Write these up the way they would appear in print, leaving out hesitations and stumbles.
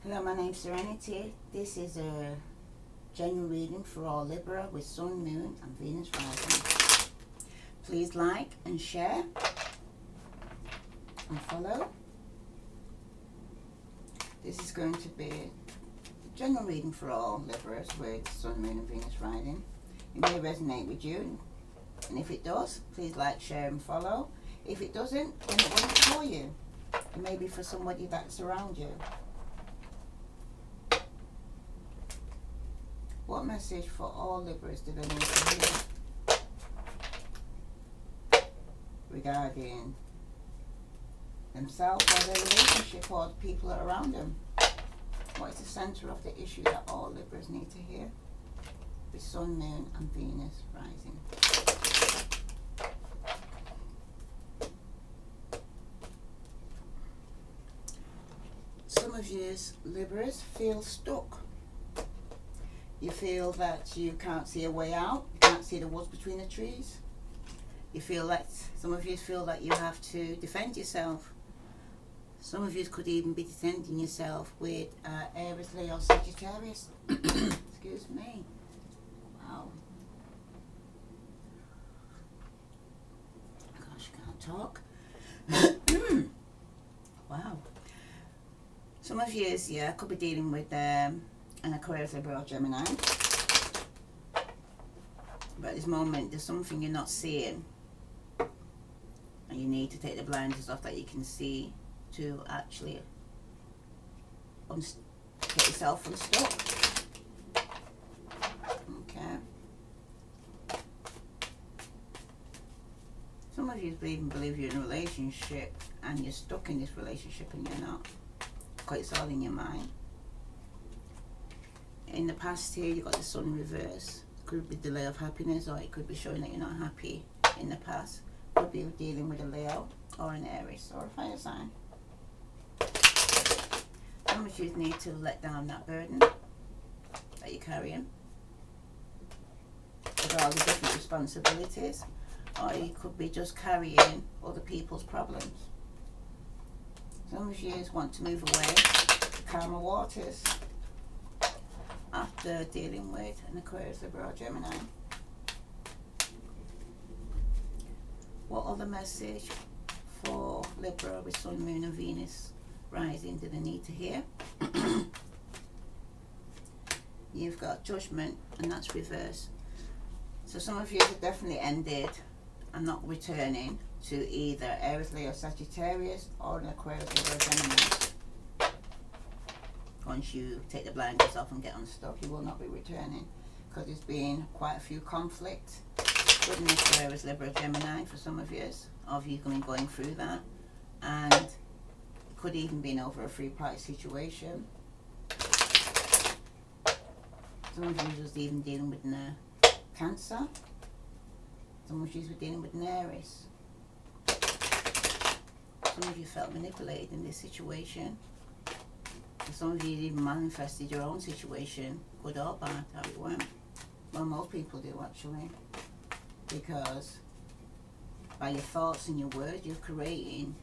Hello, my name's Serenity. This is a general reading for all Libra with Sun, Moon and Venus rising. Please like and share and follow. This is going to be a general reading for all Libras with Sun, Moon and Venus rising. It may resonate with you, and if it does, please like, share and follow. If it doesn't, then it won't for you. It may be for somebody that's around you. What message for all Libras do they need to hear regarding themselves or their relationship or the people that are around them? What is the center of the issue that all Libras need to hear with Sun, Moon and Venus rising? Some of you Libras feel stuck. You feel that you can't see a way out, you can't see the woods between the trees. You feel that, some of you feel that you have to defend yourself. Some of you could even be defending yourself with Aries, Leo, Sagittarius. Excuse me. Wow. Gosh, I can't talk. Wow. Some of you, yeah, could be dealing with an Aquarius, Libra or Gemini. But at this moment there's something you're not seeing, and you need to take the blinders off that you can see to actually get yourself unstuck. Okay. Some of you even believe you're in a relationship and you're stuck in this relationship and you're not, because it's all in your mind. In the past here, you got the Sun reverse. Could be delay of happiness, or it could be showing that you're not happy in the past. Could be dealing with a Leo or an Aries or a fire sign. Some of you need to let down that burden that you're carrying with all the different responsibilities, or you could be just carrying other people's problems. Some of you want to move away to calmer waters after dealing with an Aquarius, Libra or Gemini. What other message for Libra with Sun, Moon and Venus rising do they need to hear? You've got Judgment, and that's reverse. So some of you have definitely ended and not returning to either Aries, Leo, Sagittarius or an Aquarius, Libra or Gemini. Once you take the blinders off and get unstuck, you will not be returning, because there's been quite a few conflicts with an Aquarius, Libra, Gemini for some of you. Of you going through that, and it could even be over a three-party situation. Some of you was even dealing with a Cancer. Some of you were dealing with an Aries. Some of you felt manipulated in this situation. Some of you even manifested your own situation, good or bad, how it went. Well, most people do actually, because by your thoughts and your words, you're creating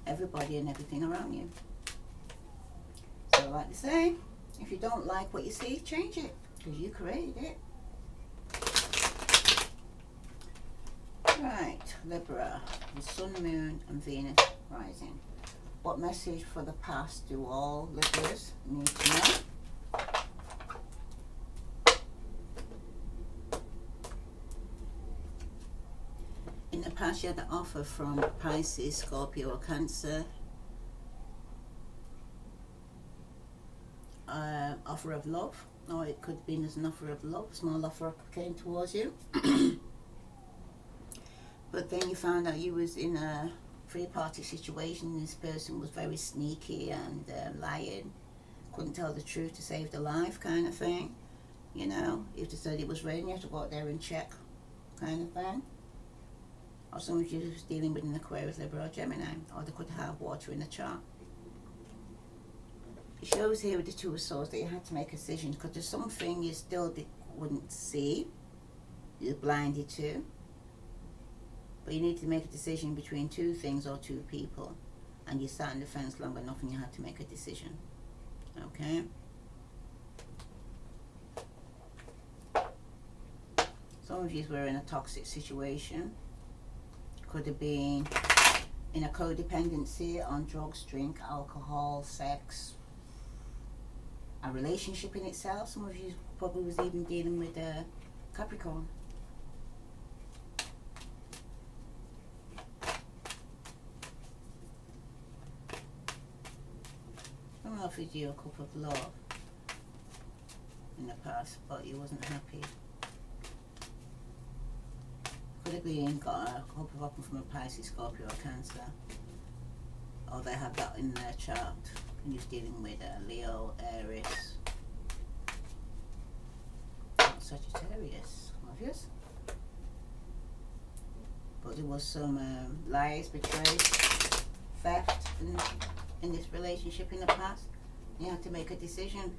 everybody and everything around you. So like they say, if you don't like what you see, change it, because you created it. Right, Libra, the Sun, Moon and Venus rising. What message for the past do all Libras need to know? In the past, you had an offer from Pisces, Scorpio or Cancer. Offer of love, or it could be as an offer of love, a small offer came towards you. But then you found out you was in a three-party situation. This person was very sneaky and lying, couldn't tell the truth to save their life, kind of thing. You know, if they said it was raining, you have to go out there and check, kind of thing. Or some of you was dealing with an Aquarius, Libra or Gemini, or they could have water in the chart. It shows here with the Two of Swords that you had to make a decision, because there's something you still wouldn't see, you're blinded to. But you need to make a decision between two things or two people, and you sat on the fence long enough and you had to make a decision. Okay. Some of you were in a toxic situation. Could have been in a codependency on drugs, drink, alcohol, sex, a relationship in itself. Some of you probably was even dealing with a Capricorn. Someone offered you a cup of love in the past, but you wasn't happy. Could have been got a cup of apple from a Pisces, Scorpio, or Cancer, or they have that in their chart. And you're dealing with a Leo, Aries, Sagittarius, obvious. But there was some lies, betrayal, theft in this relationship in the past. You have to make a decision.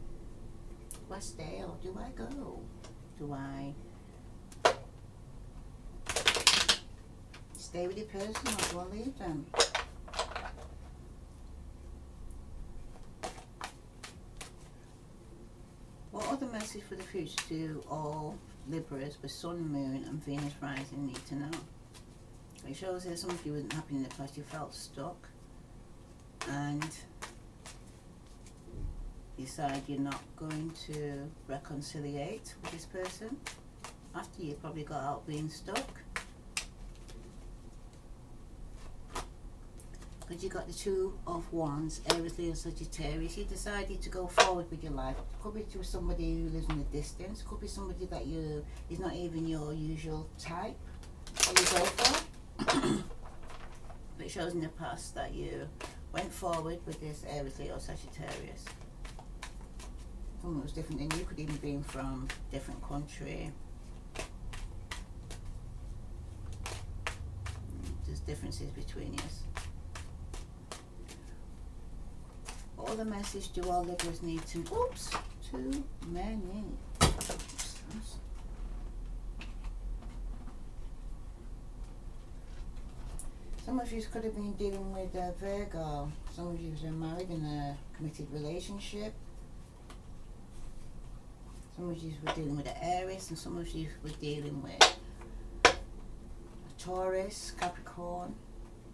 Do I stay or do I go? Do I stay with the person or do I leave them? What other message for the future do all Libras with Sun, Moon and Venus rising need to know? It shows that some of you wasn't happy in the past, you felt stuck and decide you're not going to reconciliate with this person after you probably got out being stuck. Because you got the Two of Wands, Aries, Leo, Sagittarius, you decided to go forward with your life. Could be to somebody who lives in the distance, could be somebody that is not even your usual type that you go for. But it shows in the past that you went forward with this Aries, Leo, Sagittarius. Someone was different than you, could even be from a different country. There's differences between us. What other message do all Libras need to... Oops! Too many. Some of you could have been dealing with a Virgo. Some of you have been married in a committed relationship. Some of you were dealing with an Aries, and some of you were dealing with a Taurus, Capricorn,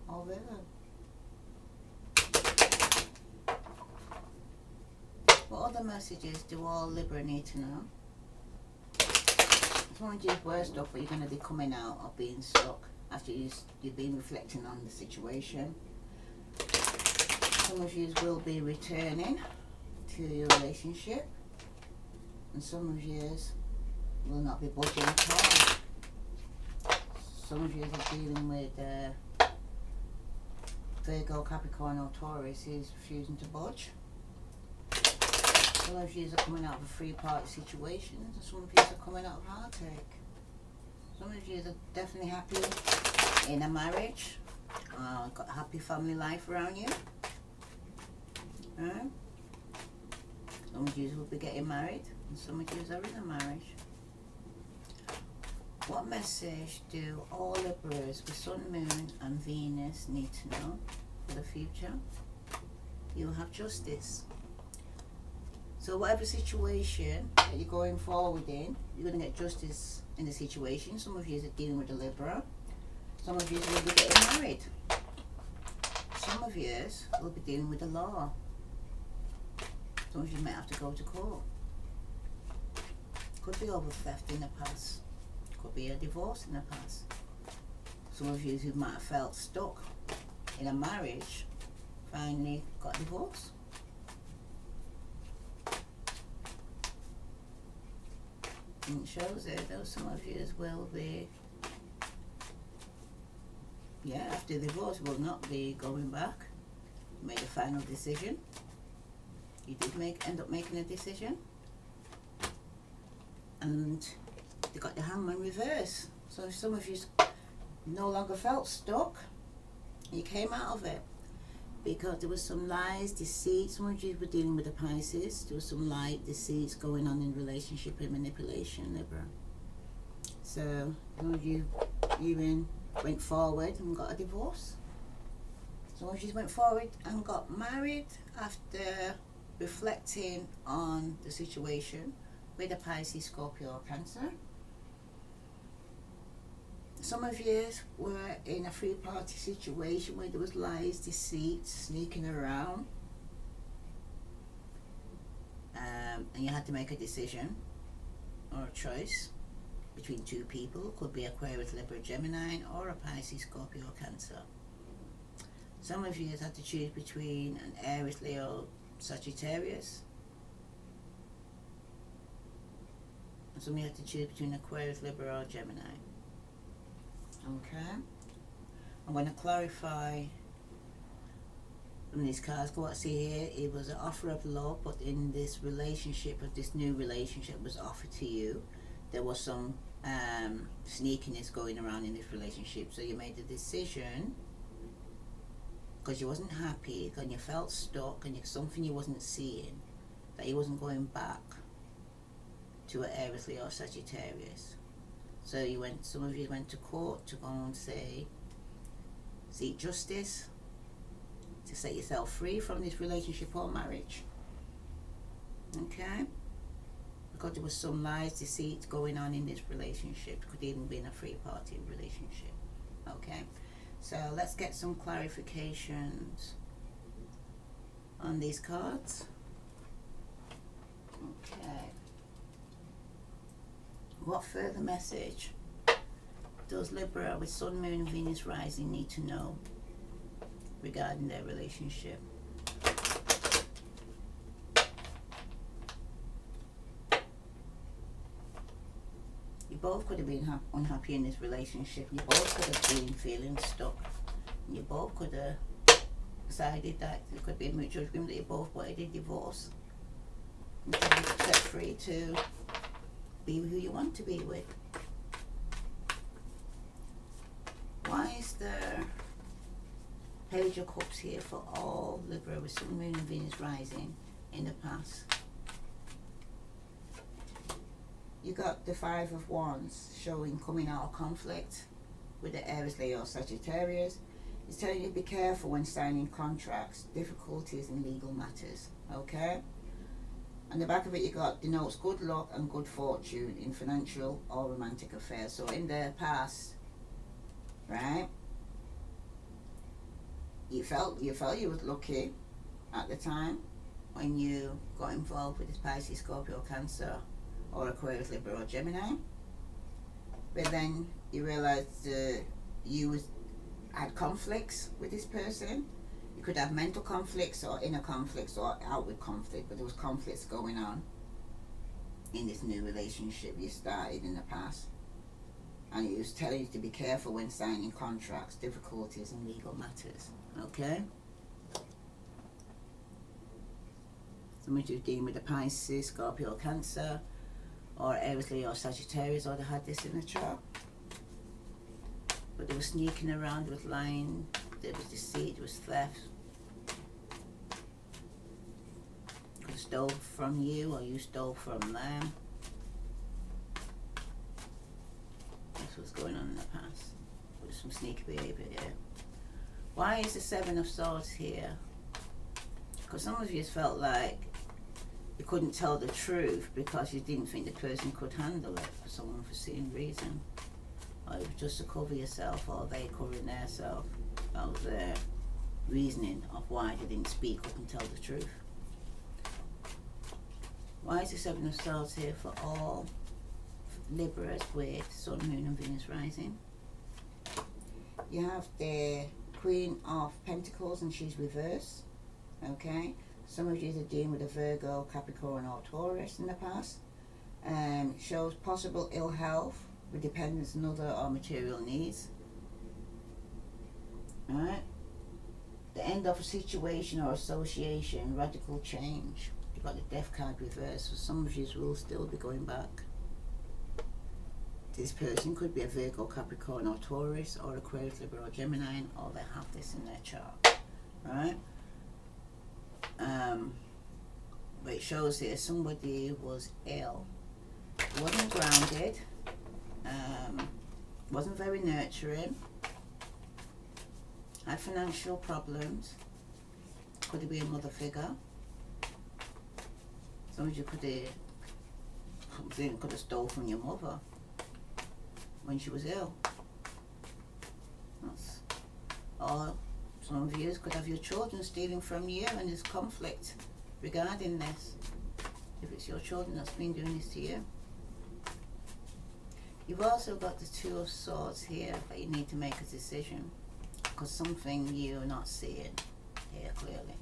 or Virgo. What other messages do all Libra need to know? Some of you were stuck, but you're going to be coming out of being stuck after you've been reflecting on the situation. Some of you will be returning to your relationship, and some of you will not be budging at all. Some of you are dealing with Virgo, Capricorn or Taurus who's refusing to budge. Some of you are coming out of a three-party situation, and some of you are coming out of heartache. Some of you are definitely happy in a marriage, got a happy family life around you. Some of you will be getting married, and some of you are in a marriage. What message do all Libras with Sun, Moon and Venus need to know for the future? You'll have justice. So whatever situation that you're going forward in, you're going to get justice in the situation. Some of you are dealing with a Libra. Some of you will be getting married. Some of you will be dealing with the law. Some of you might have to go to court. Could be over theft in the past. Could be a divorce in the past. Some of you who might have felt stuck in a marriage finally got divorced. And it shows that though some of you will be, after divorce will not be going back. You made a final decision. You did end up making a decision. And they got the Hangman reverse. So some of you no longer felt stuck. You came out of it. Because there was some lies, deceit. Some of you were dealing with the Pisces. There was some lie, deceits going on in relationship and manipulation, Libra. So some of you even went forward and got a divorce. Some of you went forward and got married after reflecting on the situation with a Pisces, Scorpio or Cancer. Some of you were in a three-party situation where there was lies, deceit, sneaking around, and you had to make a decision or a choice between two people. Could be Aquarius, Libra, Gemini, or a Pisces, Scorpio or Cancer. Some of you had to choose between an Aries, Leo, Sagittarius. And some of you had to choose between Aquarius, Libra or Gemini. Okay, I'm going to clarify from these cards. Go out, see here, it was an offer of love, but in this relationship, of this new relationship was offered to you, there was some sneakiness going around in this relationship. So you made the decision because you wasn't happy and you felt stuck and something you wasn't seeing, that you wasn't going back to an Aries, Leo or Sagittarius. So you went, some of you went to court to go and seek justice, to set yourself free from this relationship or marriage. Okay? Because there was some lies, deceit going on in this relationship. It could even be in a three-party relationship. Okay? So let's get some clarifications on these cards. Okay. What further message does Libra with Sun, Moon and Venus rising need to know regarding their relationship? You both could have been unhappy in this relationship. You both could have been feeling stuck. You both could have decided that there could be a mutual agreement that you both wanted a divorce. You could be set free to be who you want to be with. Why is there Page of Cups here for all Libra with Sun, Moon and Venus rising in the past? You got the Five of Wands showing coming out of conflict with the Aries, Leo, Sagittarius. It's telling you to be careful when signing contracts, difficulties in legal matters. Okay? On the back of it, you got denotes good luck and good fortune in financial or romantic affairs. So in the past, right, you felt you was lucky at the time when you got involved with this Pisces, Scorpio, Cancer, or Aquarius, Libra, or Gemini. But then you realized you had conflicts with this person. You could have mental conflicts or inner conflicts or outward conflict, but there was conflicts going on in this new relationship you started in the past. And it was telling you to be careful when signing contracts, difficulties in legal matters. Okay? Some of you dealing with the Pisces, Scorpio, Cancer, or Aries, Leo, or Sagittarius, or they had this in the chart. But they were sneaking around, there was lying, there was deceit, there was theft. Could have stole from you or you stole from them. That's what's going on in the past. With some sneaky behaviour here. Why is the Seven of Swords here? Because some of you felt like you couldn't tell the truth because you didn't think the person could handle it for some unforeseen reason. Or it was just to cover yourself, or they covering themselves. That was their reasoning of why they didn't speak up and tell the truth. Why is the Seven of Swords here for all Libras with Sun, Moon and Venus rising? You have the Queen of Pentacles and she's reversed. Okay? Some of you are dealing with a Virgo, Capricorn or Taurus in the past. Shows possible ill health with dependence on other or material needs. Alright? The end of a situation or association, radical change. You've got the Death card reversed, so some of you will still be going back. This person could be a Virgo, Capricorn or Taurus, or Aquarius, Libra or Gemini, or they have this in their chart. Right? But it shows here somebody was ill, wasn't grounded, wasn't very nurturing, had financial problems, could it be a mother figure, Some of you could have stole from your mother when she was ill. Or some of you could have your children stealing from you, and there's conflict regarding this. If it's your children that's been doing this to you. You've also got the Two of Swords here, but you need to make a decision because something you're not seeing here clearly.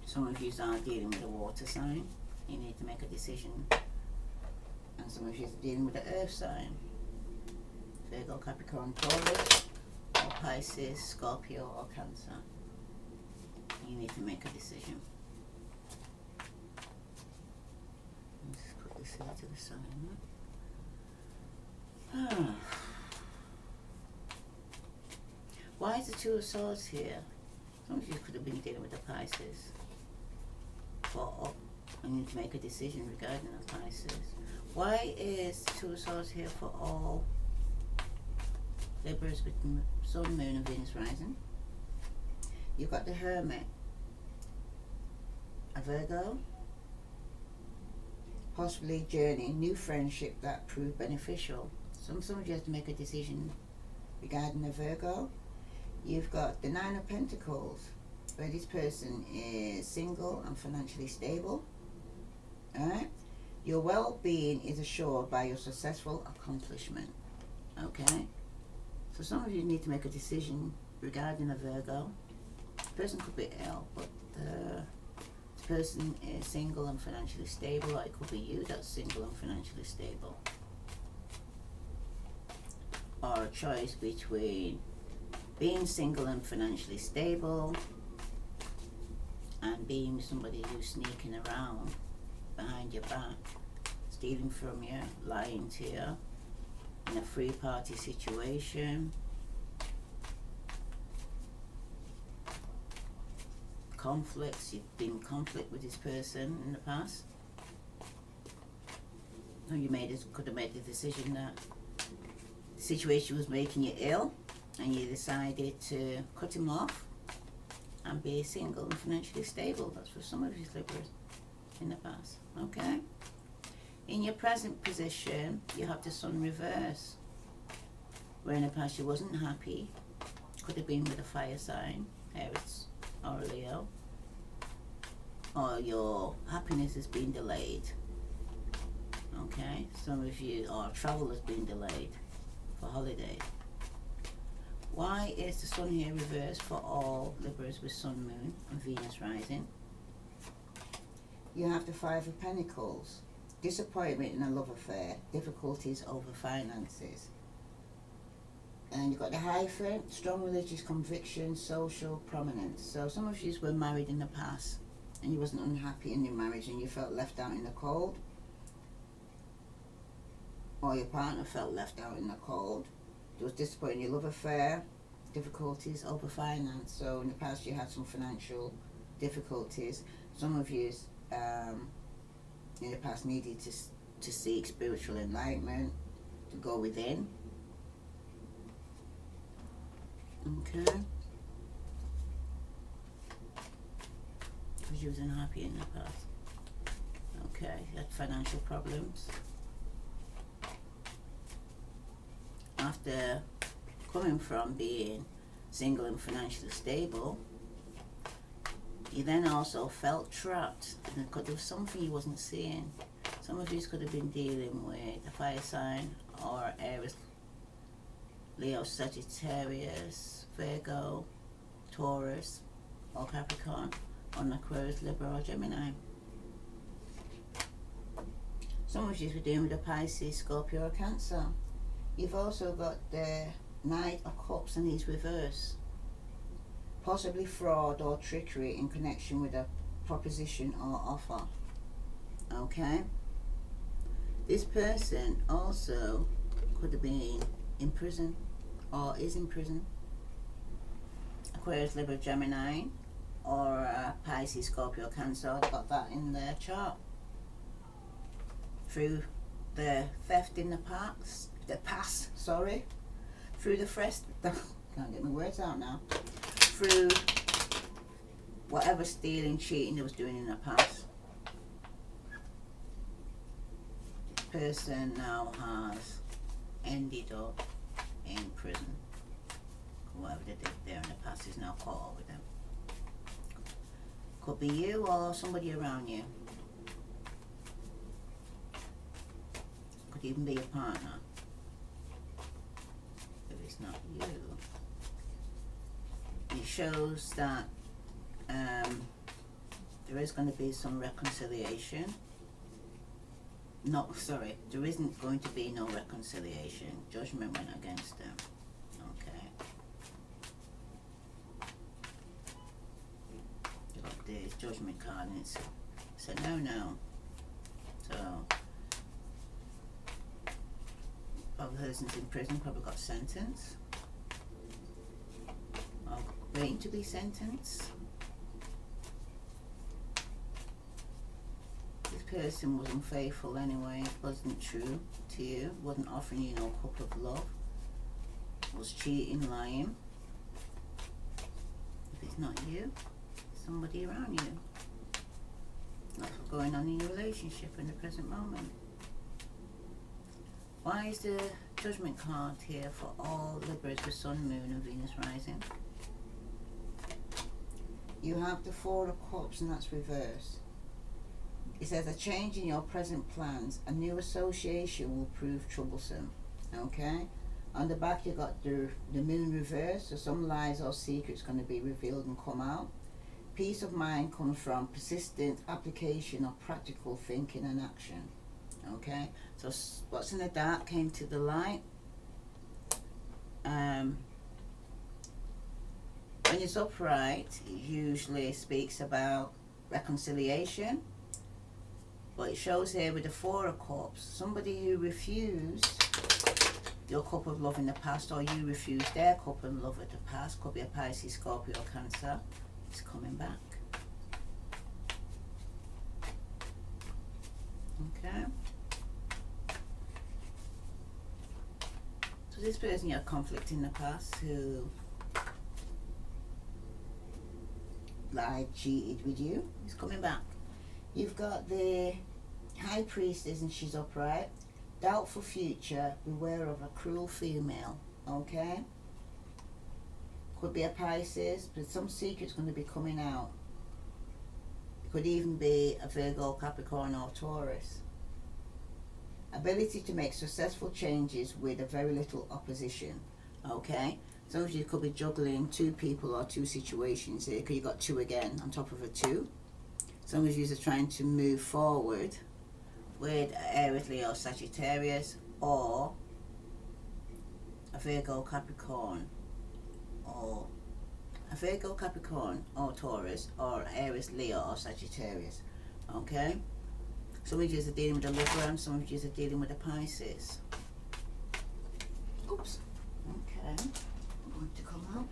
Some of you are dealing with a water sign. You need to make a decision. And some of you are dealing with the earth sign. Virgo, Capricorn, Taurus, or Pisces, Scorpio, or Cancer. You need to make a decision. Let's put this here to the side. Why is the Two of Swords here? Some of you could have been dealing with the Pisces. But I need to make a decision regarding the Pisces. Why is the Two of Swords here for all Libras with Sun, Moon and Venus rising? You've got the Hermit, a Virgo, possibly journey, new friendship that proved beneficial. Some of you have to make a decision regarding the Virgo. You've got the Nine of Pentacles, where this person is single and financially stable. Alright? Your well-being is assured by your successful accomplishment. Okay? So some of you need to make a decision regarding a Virgo. The person could be ill, but the person is single and financially stable, or it could be you that's single and financially stable. Or a choice between being single and financially stable and being somebody who's sneaking around behind your back, stealing from you, lying to you, in a free party situation. Conflicts, you've been in conflict with this person in the past. Or you could have made the decision that the situation was making you ill and you decided to cut him off and be single and financially stable. That's for some of you Libras in the past. Okay? In your present position, you have the Sun reverse. Where in the past you wasn't happy. Could have been with a fire sign, Aries or a Leo. Or your happiness has been delayed. Okay? Some of you, or travel has been delayed for holiday. Why is the Sun here reversed for all Libras with Sun, Moon and Venus rising? You have the Five of Pentacles. Disappointment in a love affair. Difficulties over finances. And you've got the Hierophant, strong religious conviction, social prominence. So some of you were married in the past and you wasn't unhappy in your marriage and you felt left out in the cold. Or your partner felt left out in the cold. There was disappointment in your love affair, difficulties over finance. So in the past you had some financial difficulties. Some of you in the past needed to seek spiritual enlightenment, to go within. Okay? Because you was unhappy in the past. Okay, you had financial problems. After coming from being single and financially stable, you then also felt trapped because there was something you wasn't seeing. Some of you could have been dealing with a fire sign or Aries, Leo, Sagittarius, Virgo, Taurus, or Capricorn, or Aquarius, Libra, or Gemini. Some of you were dealing with a Pisces, Scorpio, or Cancer. You've also got the Knight of Cups and he's reversed. Possibly fraud or trickery in connection with a proposition or offer. Okay? This person also could have been in prison or is in prison. Aquarius, Libra, Gemini, or Pisces, Scorpio, Cancer. I've got that in their chart. Through the theft in the past, through the can't get my words out now. Through whatever stealing, cheating they was doing in the past. This person now has ended up in prison. Whatever they did there in the past is now caught up with them. Could be you or somebody around you. Could even be your partner. If it's not you, it shows that there is going to be some reconciliation. No, sorry, there isn't going to be no reconciliation. Judgment went against them. Okay. You got this judgment card and it's a no. So, probably person's in prison, probably got sentenced. Or waiting to be sentenced. Person was unfaithful anyway, wasn't true to you, wasn't offering you no cup of love, was cheating, lying. If it's not you, it's somebody around you. That's what's going on in your relationship in the present moment. Why is the Judgment card here for all Libras with Sun, Moon and Venus rising? You have the Four of Cups and that's reversed. It says a change in your present plans, a new association will prove troublesome. Okay? On the back you got the moon reversed, so some lies or secrets going to be revealed and come out. Peace of mind comes from persistent application of practical thinking and action. Okay? So what's in the dark came to the light. When it's upright, it usually speaks about reconciliation. But it shows here with the Four of Cups, somebody who refused your cup of love in the past, or you refused their cup of love in the past, could be a Pisces, Scorpio, Cancer, is coming back. Okay. So this person you had conflict in the past who lied, cheated with you, is coming back. You've got the High Priestess and she's upright. Doubtful future, beware of a cruel female. Okay? Could be a Pisces, but some secret's going to be coming out. It could even be a Virgo, Capricorn or Taurus. Ability to make successful changes with a very little opposition. Okay? Some of you could be juggling two people or two situations here, because you've got two again on top of a two. Some of you are trying to move forward with Aries, Leo, Sagittarius, or a Virgo, Capricorn, or a Virgo, Capricorn, or Taurus, or Aries, Leo, or Sagittarius. Okay? Some of you are dealing with a Libra, and some of you are dealing with a Pisces. Oops. Okay. I'm going to come out.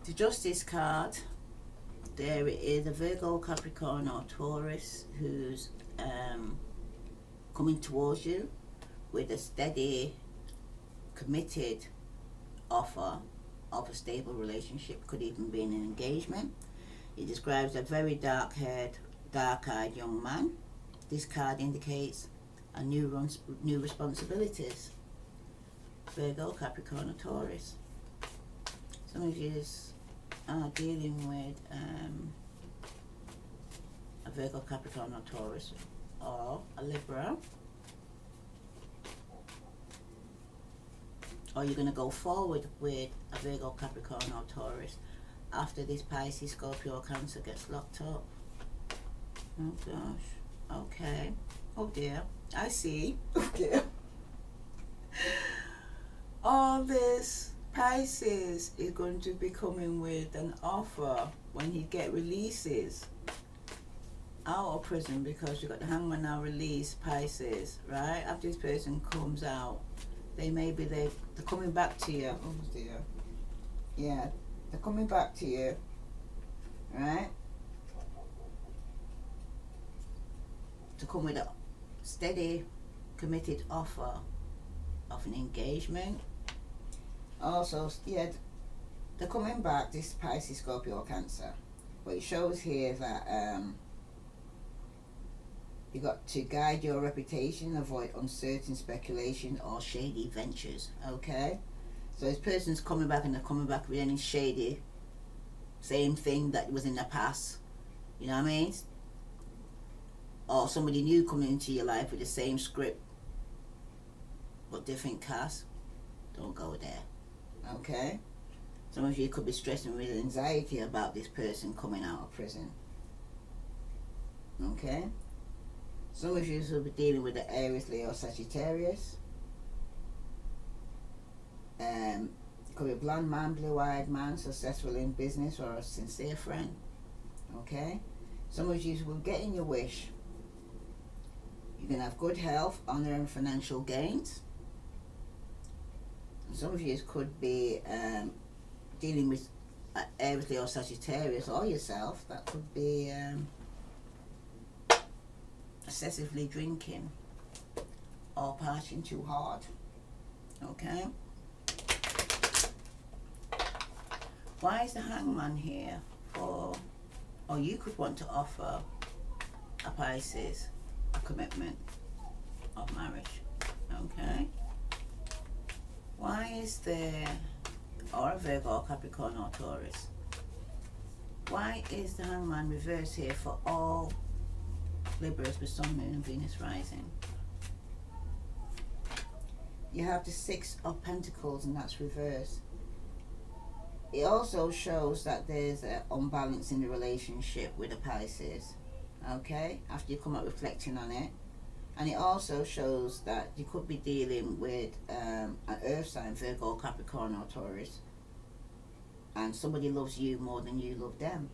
The Justice card. There it is, a Virgo, Capricorn or Taurus who's coming towards you with a steady, committed offer of a stable relationship. Could even be an engagement. It describes a very dark-haired, dark-eyed young man. This card indicates a new responsibilities. Virgo, Capricorn or Taurus. Some of you are dealing with a Virgo, Capricorn or Taurus, or a Libra, or you're going to go forward with a Virgo, Capricorn or Taurus after this Pisces, Scorpio or Cancer gets locked up. Oh gosh. Okay. Oh dear. I see. Oh dear. All this Pisces is going to be coming with an offer when he get releases out of prison, because you got the Hangman now release Pisces, right? After this person comes out, they're coming back to you. Oh dear. Yeah, they're coming back to you, right? To come with a steady, committed offer of an engagement. Also, yeah, they're coming back, this Pisces, Scorpio, or Cancer. But it shows here that you got to guide your reputation, avoid uncertain speculation or shady ventures. Okay? So this person's coming back, and they're coming back with any shady, same thing that was in the past. You know what I mean? Or somebody new coming into your life with the same script but different cast. Don't go there. Okay? Some of you could be stressing with anxiety about this person coming out of prison. Okay? Some of you will be dealing with the Aries, Leo, Sagittarius. Could be a blonde man, blue-eyed man, successful in business, or a sincere friend. Okay? Some of you will get in your wish. You're going to have good health, honor, and financial gains. And some of you could be dealing with Aries, Leo, Sagittarius, or yourself. That could be excessively drinking or partying too hard. Okay? Why is the Hangman here for, or you could want to offer a Pisces a commitment of marriage. Okay? Why is there, or a Virgo, Capricorn, or Taurus? Why is the Hangman reversed here for all Libras with Sun, Moon, and Venus rising? You have the Six of Pentacles, and that's reversed. It also shows that there's an unbalance in the relationship with the Pisces. Okay? After you come up reflecting on it. And it also shows that you could be dealing with an earth sign, Virgo, Capricorn, or Taurus. And somebody loves you more than you love them.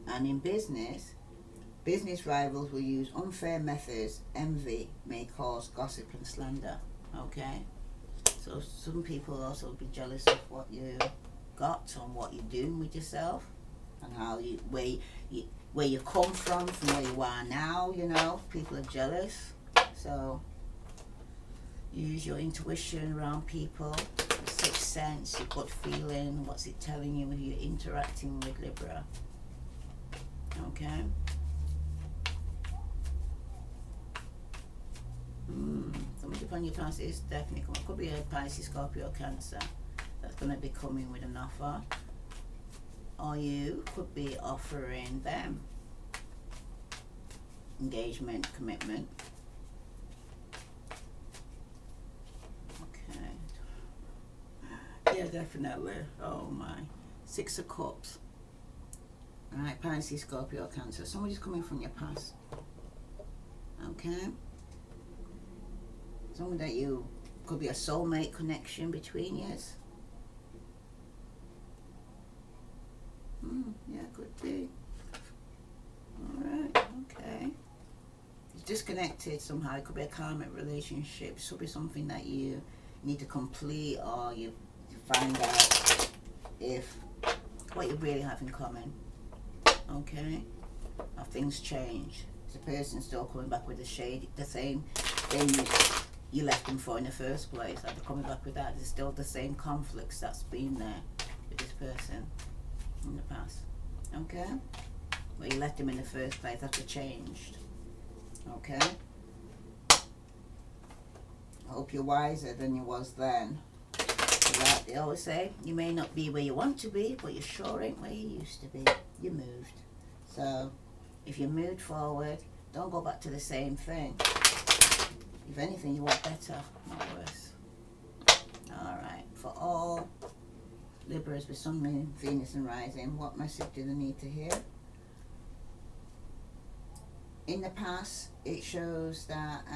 And in business rivals will use unfair methods. Envy may cause gossip and slander. Okay? So some people also be jealous of what you got and what you're doing with yourself, and how you where you come from where you are now. You know, people are jealous. So use your intuition around people, your sixth sense, your gut feeling. What's it telling you when you're interacting with Libra? Okay. Somebody upon your past is definitely coming. Could be a Pisces, Scorpio, Cancer that's going to be coming with an offer, or you could be offering them engagement, commitment. Okay. Yeah, definitely. Oh my. Six of Cups. Alright, Pisces, Scorpio, Cancer. Somebody's coming from your past. Okay. Someone that you could be a soulmate connection between you. Yeah, could be. Alright, okay. It's disconnected somehow. It could be a karmic relationship. It could be something that you need to complete, or you find out if what you really have in common. Okay? Have things changed? Is the person still coming back with the same thing you left them for in the first place? Are they coming back with that? Is it still the same conflicts that's been there with this person in the past? Okay? Well, you left them in the first place. That's changed. Okay? I hope you're wiser than you was then. Like they always say, you may not be where you want to be, but you sure ain't where you used to be. You moved. So, if you moved forward, don't go back to the same thing. If anything, you want better, not worse. Alright, for all Libras with Sun, Moon, Venus, and Rising, what message do they need to hear? In the past, it shows that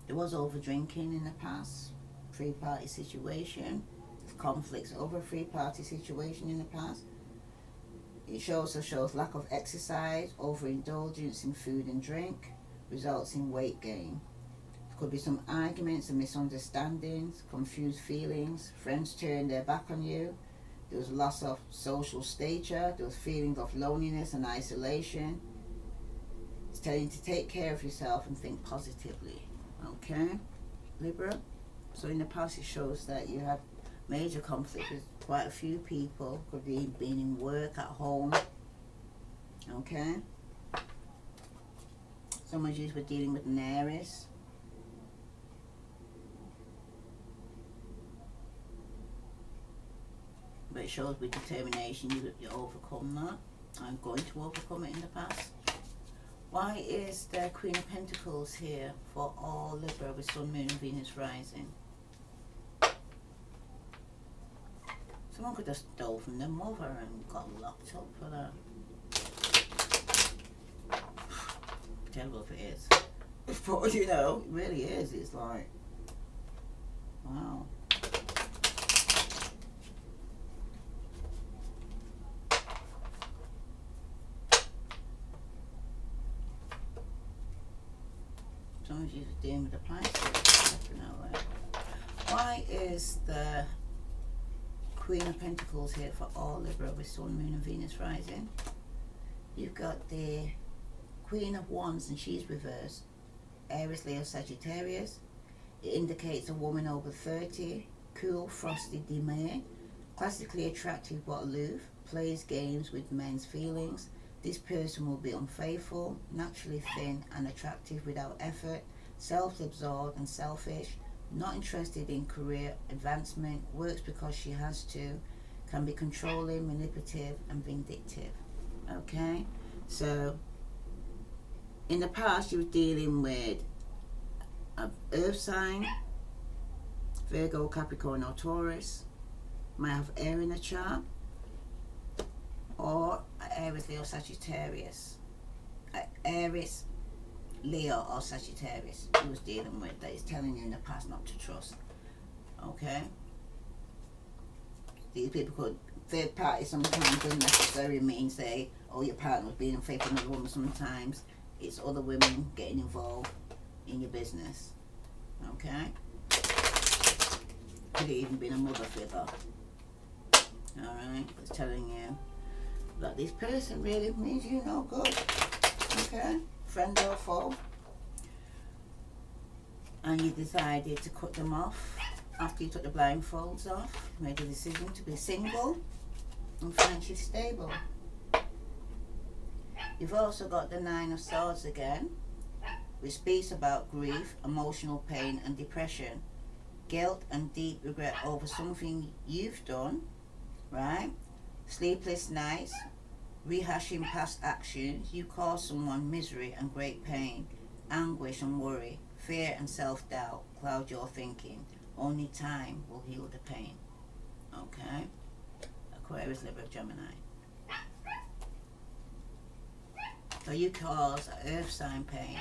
there was over drinking in the past, free party situation, conflicts over a free party situation in the past. It also shows lack of exercise, overindulgence in food and drink, results in weight gain. There could be some arguments and misunderstandings, confused feelings, friends turn their back on you. There was loss of social stature, there was feelings of loneliness and isolation. It's telling you to take care of yourself and think positively. Okay, Libra? So in the past it shows that you had major conflict with quite a few people, could be being in work, at home, okay? Some of you were dealing with an Aries. But it shows with determination you overcome that. I'm going to overcome it in the past. Why is the Queen of Pentacles here for all Libra with Sun, Moon and Venus rising? Someone could have stole from their mother and got locked up for that. Terrible if it is. But you know, it really is. It's like, wow. Some of you are dealing with the Pisces. Why is the Queen of Pentacles here for all Libra with Sun, Moon and Venus rising? You've got the Queen of Wands and she's reversed. Aries, Leo, Sagittarius. It indicates a woman over 30, cool, frosty, demure, classically attractive but aloof, plays games with men's feelings. This person will be unfaithful, naturally thin and attractive without effort, self-absorbed and selfish, not interested in career advancement, works because she has to, can be controlling, manipulative and vindictive. Okay, so in the past you were dealing with an earth sign, Virgo, Capricorn or Taurus, might have air in the chart, or Aries, Leo, Sagittarius. Aries, Leo or Sagittarius he was dealing with, that is telling you in the past not to trust. Okay, these people could, third party sometimes doesn't necessarily mean say, oh, your partner was being unfaithful to another woman. Sometimes it's other women getting involved in your business. Okay, could have even been a mother figure. Alright, it's telling you that this person really means you no good. Okay, friend or foe. And you decided to cut them off after you took the blindfolds off. You made a decision to be single and financially stable. You've also got the Nine of Swords again, which speaks about grief, emotional pain and depression, guilt and deep regret over something you've done, right? Sleepless nights, rehashing past actions. You cause someone misery and great pain, anguish and worry, fear and self-doubt cloud your thinking. Only time will heal the pain. Okay? Aquarius, Libra, Gemini. So you cause earth sign pain.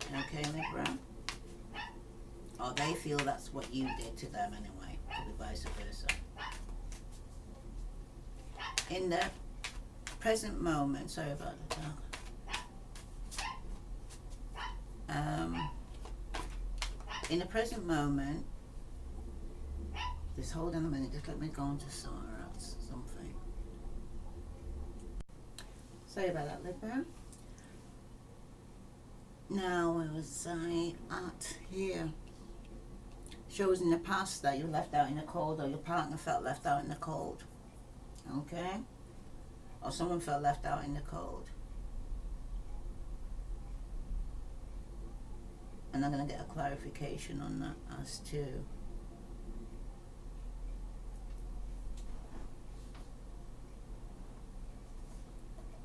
Okay, Libra? Or they feel that's what you did to them anyway. Could be vice versa. In the present moment, sorry about that. In the present moment, just hold on a minute, just let me go on to something. Sorry about that, Libra. Now, where was I at here? Shows in the past that you were left out in the cold, or your partner felt left out in the cold. Okay? Or someone felt left out in the cold. And I'm going to get a clarification on that as to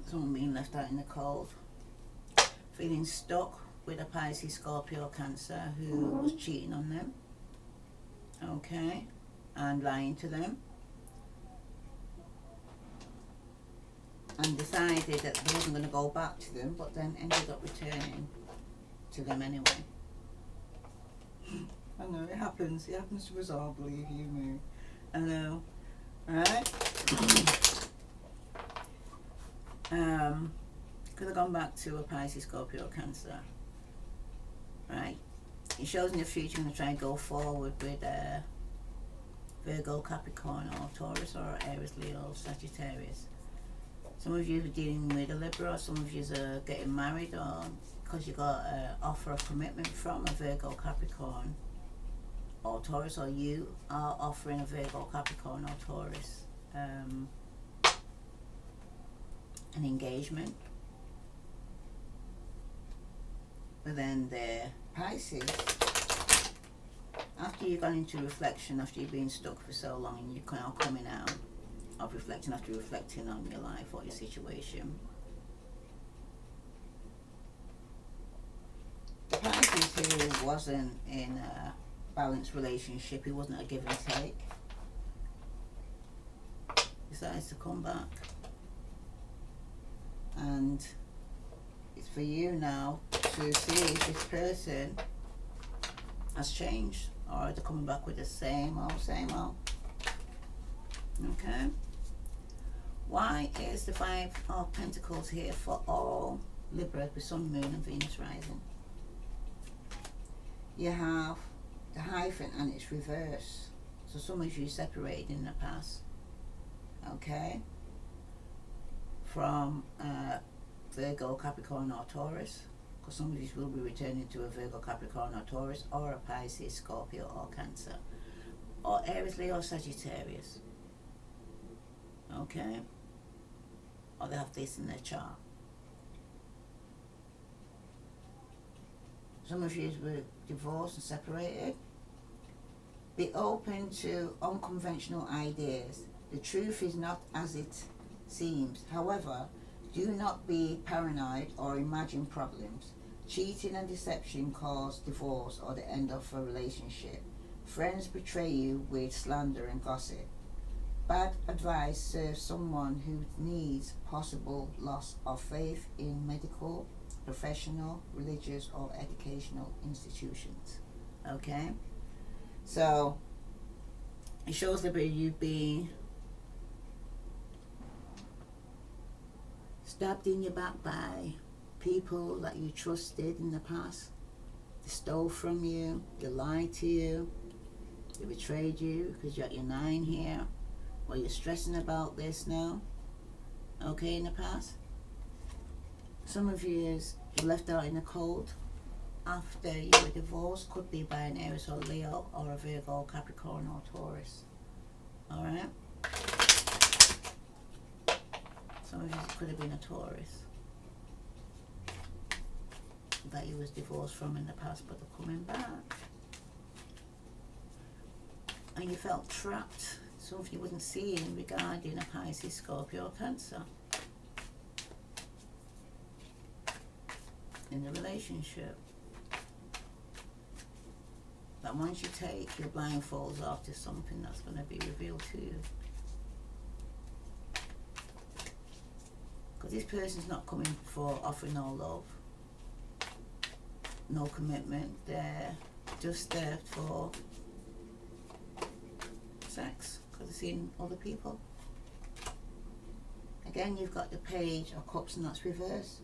someone being left out in the cold, feeling stuck with a Pisces, Scorpio, Cancer who was cheating on them, okay, and lying to them, and decided that they wasn't going to go back to them, but then ended up returning to them anyway. I know, it happens to us all, believe you me. I know, right? Could have gone back to a Pisces, Scorpio, Cancer, right? It shows in the future you're going to try and go forward with Virgo, Capricorn or Taurus or Aries, Leo, Sagittarius. Some of you are dealing with a Libra, or some of you are getting married or because you got an offer of commitment from a Virgo, Capricorn or Taurus, or you are offering a Virgo, Capricorn or Taurus an engagement. But then the Pisces, after you've gone into reflection, after you've been stuck for so long and you're now coming out of reflecting, after reflecting on your life or your situation, the Pisces who wasn't in a balanced relationship, he wasn't a give and take, decides to come back, and it's for you now to see if this person has changed, or they're coming back with the same old. Okay, why is the Five of Pentacles here for all Libra with Sun, Moon and Venus rising? You have the hyphen and it's reverse, so some of you separated in the past, okay, from Virgo, Capricorn or Taurus, because some of you will be returning to a Virgo, Capricorn or Taurus, or a Pisces, Scorpio or Cancer, or Aries, Leo or Sagittarius, okay, or they have this in their chart. Some of you were divorced and separated. Be open to unconventional ideas. The truth is not as it seems. However, do not be paranoid or imagine problems. Cheating and deception cause divorce or the end of a relationship. Friends betray you with slander and gossip. Bad advice serves someone who needs possible loss of faith in medical, professional, religious or educational institutions. Okay? So it shows that you being stabbed in your back by people that you trusted in the past. They stole from you, they lied to you, they betrayed you, because you're at your 9 here. Well, you're stressing about this now, okay, in the past. Some of you were left out in the cold after you were divorced, could be by an Aries or Leo or a Virgo, Capricorn or Taurus. Alright? Some of you could have been a Taurus that you was divorced from in the past, but they're coming back. And you felt trapped. Some of you wasn't seeing regarding a Pisces, Scorpio or Cancer in the relationship. That once you take your blindfolds off, there's something that's going to be revealed to you. Because this person's not coming for offering no love, no commitment. They're just there for sex, because they're seeing other people. Again, you've got the Page of Cups, and that's reversed.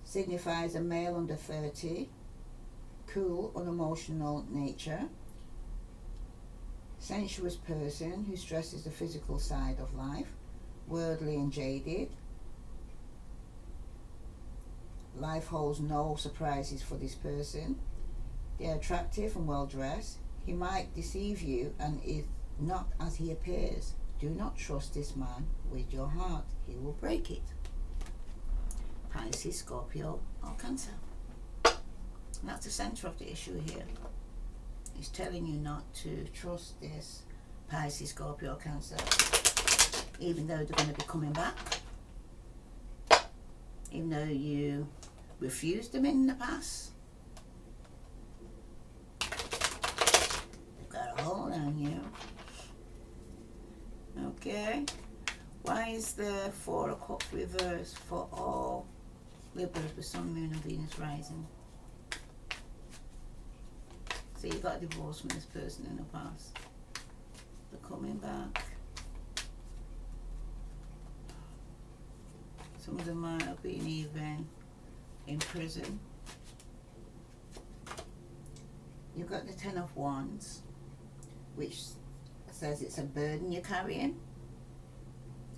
Signifies a male under 30, cool, unemotional nature, sensuous person who stresses the physical side of life, worldly and jaded. Life holds no surprises for this person. They're attractive and well dressed. He might deceive you and is not as he appears. Do not trust this man with your heart. He will break it. Pisces, Scorpio or Cancer. And that's the center of the issue here. He's telling you not to trust this Pisces, Scorpio or Cancer, even though they're going to be coming back, even though you refused them in the past. They've got a hold on you. Okay, why is there 4 of Cups reversed for all Libras with Sun, Moon and Venus rising? So you got a divorce from this person in the past. They're coming back. Some of them might have been even in prison. You've got the 10 of Wands, which says it's a burden you're carrying.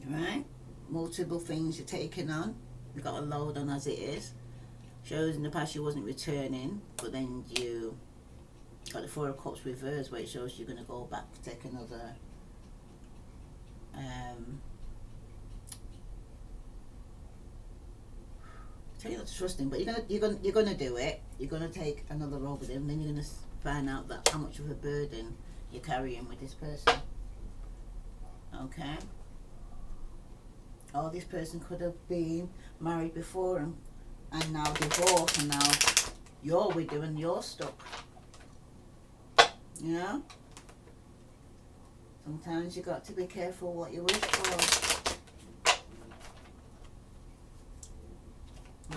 Right? Multiple things you're taking on. You've got a load on as it is. Shows in the past you wasn't returning, but then you got the Four of Cups reversed, where it shows you're going to go back to take another tell you not to trust him, but you're gonna do it. You're gonna take another road with him, and then you're gonna find out that how much of a burden you're carrying with this person. Okay. Or this person could have been married before and now divorced, and now you're with him and you're stuck. You know? Sometimes you got to be careful what you wish for.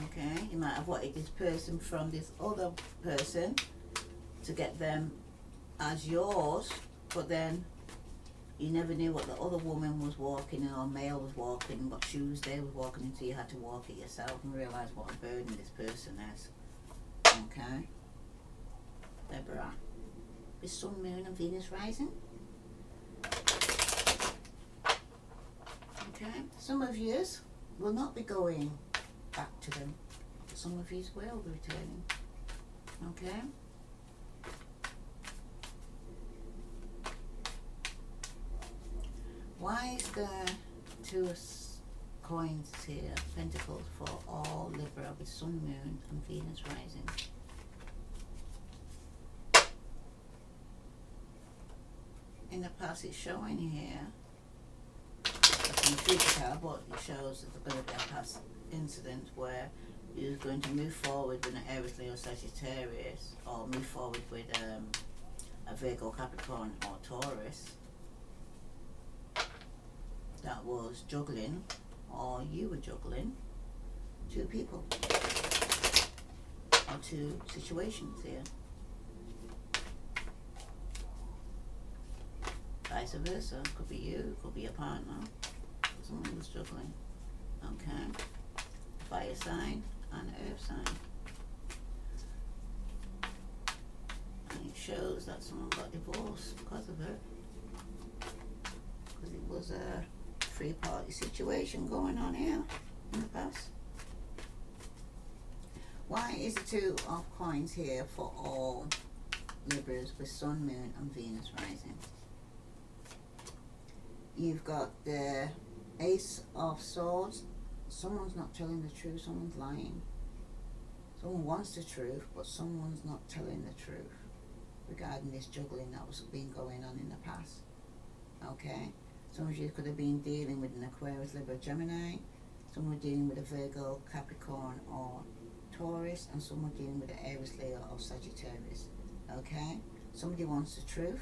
Okay, you might have wanted this person from this other person to get them as yours, but then you never knew what the other woman was walking in, or male was walking, what shoes they were walking in, so you had to walk it yourself and realise what a burden this person is. Okay? Libra. With Sun, Moon and Venus rising. Okay? Some of yous will not be going back to them. Some of yous will be returning. Okay? Why is there 2 coins here, Pentacles, for all Libra with Sun, Moon and Venus rising? In the past it's showing here, that's in the future card, but it shows that there's going to be a past incident where you're going to move forward with an Aries, Leo, Sagittarius, or move forward with a Virgo, Capricorn or Taurus that was juggling, or you were juggling 2 people or 2 situations here. Vice versa, could be you, could be your partner, someone who's juggling. Okay, fire sign and earth sign. And it shows that someone got divorced because of it, because it was a 3-party situation going on here in the past. Why is the 2 of coins here for all Libras with Sun, Moon and Venus rising? You've got the Ace of Swords. Someone's not telling the truth, someone's lying. Someone wants the truth, but someone's not telling the truth regarding this juggling that was been going on in the past. Okay? Some of you could have been dealing with an Aquarius, Libra, Gemini. Some were dealing with a Virgo, Capricorn or Taurus, and some were dealing with an Aries, Leo or Sagittarius. Okay? Somebody wants the truth,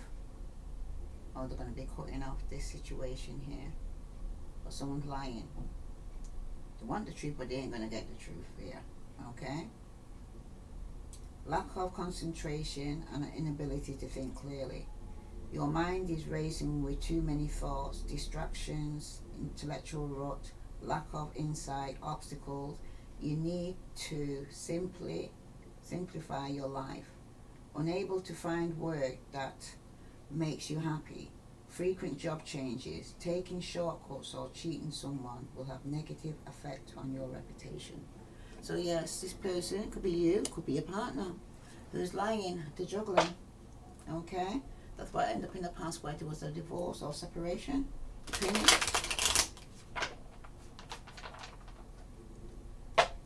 or they're going to be cutting off this situation here. But someone's lying. They want the truth, but they ain't going to get the truth here. Okay? Lack of concentration and an inability to think clearly. Your mind is racing with too many thoughts, distractions, intellectual rut, lack of insight, obstacles. You need to simplify your life. Unable to find work that makes you happy. Frequent job changes, taking shortcuts or cheating someone will have negative effect on your reputation. So yes, this person could be you, could be your partner who's lying, they're juggling. Okay? That's what ended up in the past, where there was a divorce or separation between you.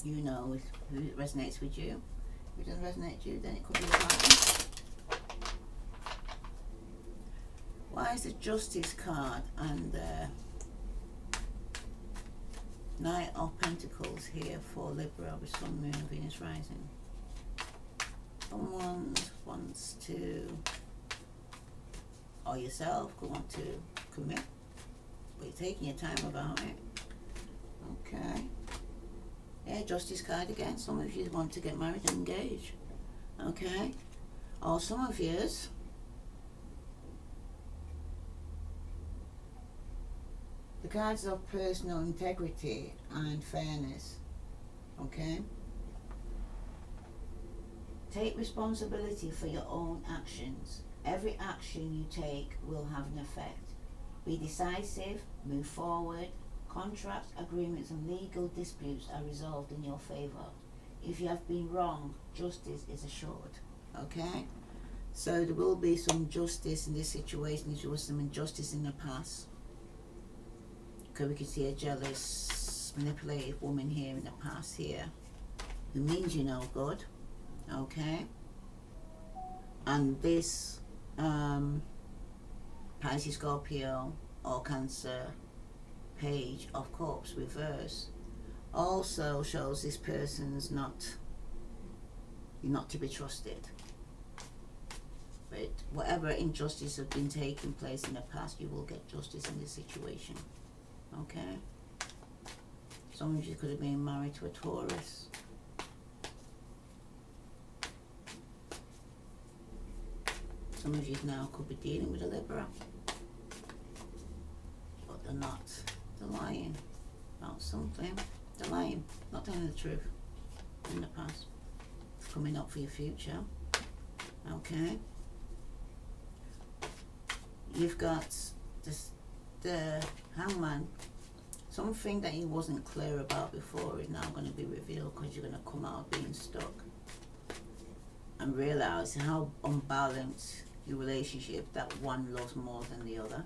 You know who resonates with you. If it doesn't resonate with you, then it could be your partner. Why is the Justice card and the Knight of Pentacles here for Libra with Sun, Moon and Venus rising? Someone wants to, or yourself could want to commit, but you're taking your time about it. Okay. Yeah, Justice card again. Some of you want to get married and engage. Okay. Or some of yous the cards of personal integrity and fairness. Okay. Take responsibility for your own actions. Every action you take will have an effect. Be decisive, move forward. Contracts, agreements and legal disputes are resolved in your favor. if you have been wrong, justice is assured. Okay? So there will be some justice in this situation if there was some injustice in the past. Okay, we can see a jealous, manipulative woman here in the past here, who means you no good. Okay? And this Pisces, Scorpio or Cancer page of cups reverse also shows this person's not to be trusted. But whatever injustice has been taking place in the past, you will get justice in this situation. Okay? Some of you could have been married to a Taurus. Some of you now could be dealing with a Libra. But they're not. They're lying about something. They're lying, not telling the truth in the past. It's coming up for your future. Okay? You've got the Hangman. Something that you wasn't clear about before is now going to be revealed, because you're going to come out being stuck and realize how unbalanced your relationship, that one loves more than the other.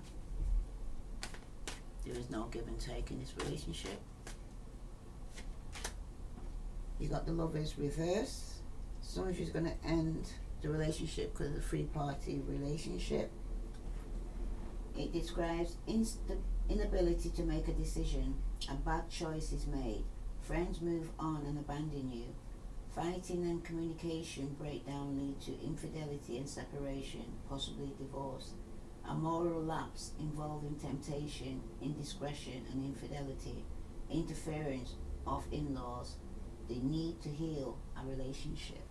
There is no give and take in this relationship. You got the Lovers reverse. Some of you is going to end the relationship because of the three-party relationship. It describes inability to make a decision. A bad choice is made. Friends move on and abandon you. Fighting and communication breakdown lead to infidelity and separation, possibly divorce. A moral lapse involving temptation, indiscretion and infidelity. Interference of in-laws. The need to heal a relationship.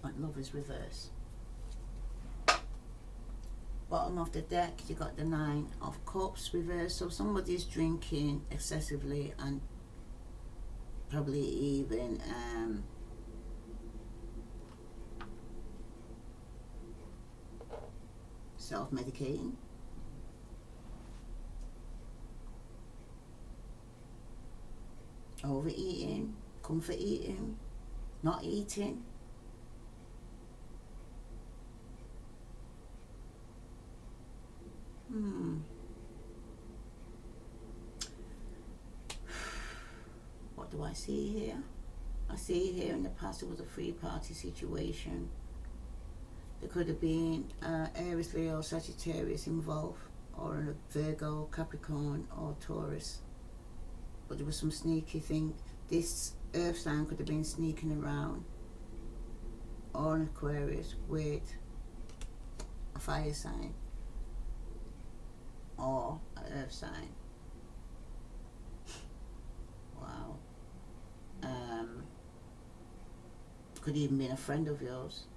Like Lovers reverse. Bottom of the deck, you got the Nine of Cups reverse. So somebody's drinking excessively and probably even self-medicating. Overeating, comfort eating, not eating. What do I see here? I see here in the past it was a three-party situation. There could have been Aries, Leo, Sagittarius involved, or a Virgo, Capricorn, or Taurus. But there was some sneaky thing. This earth sign could have been sneaking around, or an Aquarius with a fire sign, or an earth sign. Wow. Could even be a friend of yours.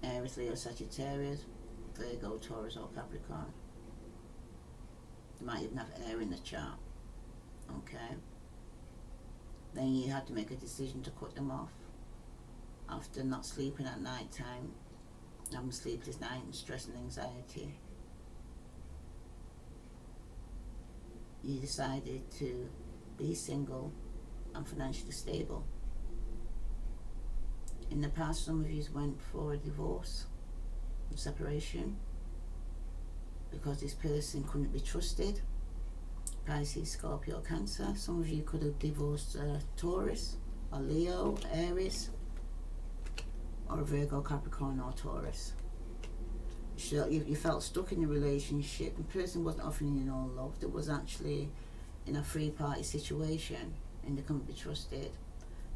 Aries, Leo, Sagittarius, Virgo, Taurus, or Capricorn. You might even have air in the chart. Okay. Then you had to make a decision to cut them off. After not sleeping at night time, having sleepless night and stress and anxiety, you decided to be single and financially stable. In the past, some of you went for a divorce, a separation, because this person couldn't be trusted. Pisces, Scorpio, Cancer. Some of you could have divorced Taurus, or Leo, Aries, or Virgo, Capricorn, or Taurus. So you felt stuck in a relationship. The person wasn't offering you no love. It was actually in a three-party situation, and they couldn't be trusted.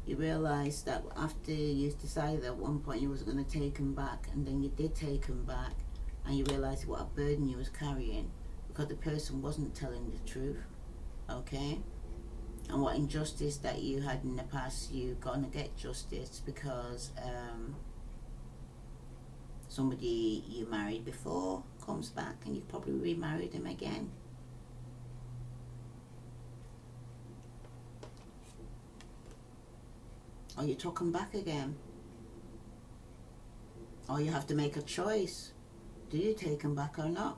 You realised that after you decided at one point you wasn't going to take him back, and then you did take him back, and you realised what a burden you was carrying, because the person wasn't telling the truth. Okay? And what injustice that you had in the past, you're going to get justice, because somebody you married before comes back and you probably remarried him again. Or you took him back again. Or you have to make a choice. Do you take him back or not?